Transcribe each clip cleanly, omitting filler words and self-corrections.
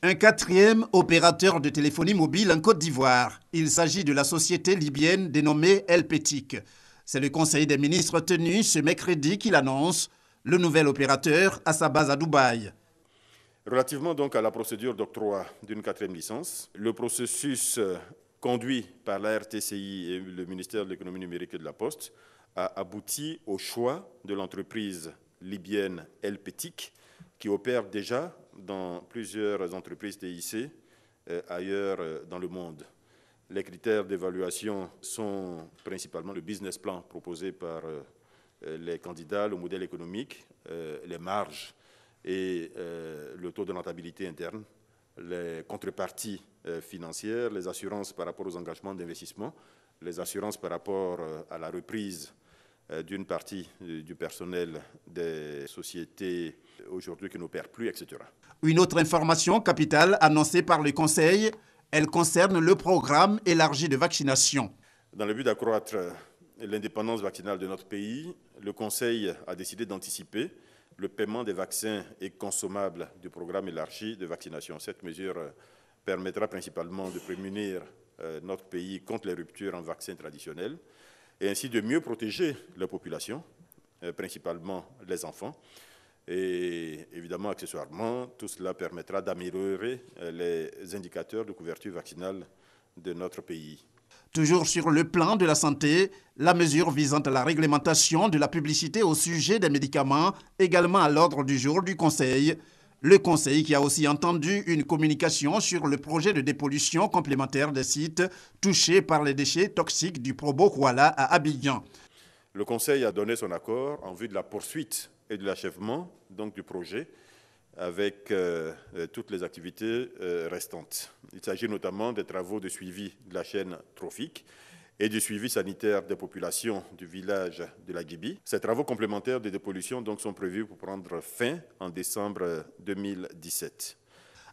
Un quatrième opérateur de téléphonie mobile en Côte d'Ivoire. Il s'agit de la société libyenne dénommée Helpétic. C'est le Conseil des ministres tenu ce mercredi qui l'annonce. Le nouvel opérateur a sa base à Dubaï. Relativement donc à la procédure d'octroi d'une quatrième licence, le processus conduit par la RTCI et le ministère de l'économie numérique et de la Poste a abouti au choix de l'entreprise libyenne Helpétic qui opère déjà dans plusieurs entreprises TIC ailleurs dans le monde. Les critères d'évaluation sont principalement le business plan proposé par les candidats, le modèle économique, les marges et le taux de rentabilité interne, les contreparties financières, les assurances par rapport aux engagements d'investissement, les assurances par rapport à la reprise d'une partie du personnel des sociétés aujourd'hui qui n'opèrent plus, etc. Une autre information capitale annoncée par le Conseil, elle concerne le programme élargi de vaccination. Dans le but d'accroître l'indépendance vaccinale de notre pays, le Conseil a décidé d'anticiper le paiement des vaccins et consommables du programme élargi de vaccination. Cette mesure permettra principalement de prémunir notre pays contre les ruptures en vaccins traditionnels et ainsi de mieux protéger la population, principalement les enfants. Et évidemment, accessoirement, tout cela permettra d'améliorer les indicateurs de couverture vaccinale de notre pays. Toujours sur le plan de la santé, la mesure visant à la réglementation de la publicité au sujet des médicaments, également à l'ordre du jour du Conseil. Le Conseil qui a aussi entendu une communication sur le projet de dépollution complémentaire des sites touchés par les déchets toxiques du Probo Kuala à Abidjan. Le Conseil a donné son accord en vue de la poursuite et de l'achèvement donc du projet avec toutes les activités restantes. Il s'agit notamment des travaux de suivi de la chaîne trophique et du suivi sanitaire des populations du village de la Gibi. Ces travaux complémentaires de dépollution donc, sont prévus pour prendre fin en décembre 2017.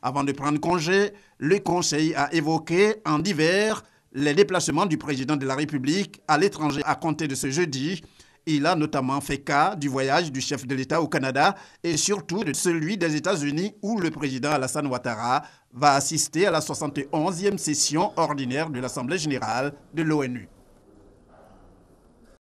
Avant de prendre congé, le Conseil a évoqué en divers les déplacements du président de la République à l'étranger à compter de ce jeudi. Il a notamment fait cas du voyage du chef de l'État au Canada et surtout de celui des États-Unis où le président Alassane Ouattara va assister à la 71e session ordinaire de l'Assemblée générale de l'ONU.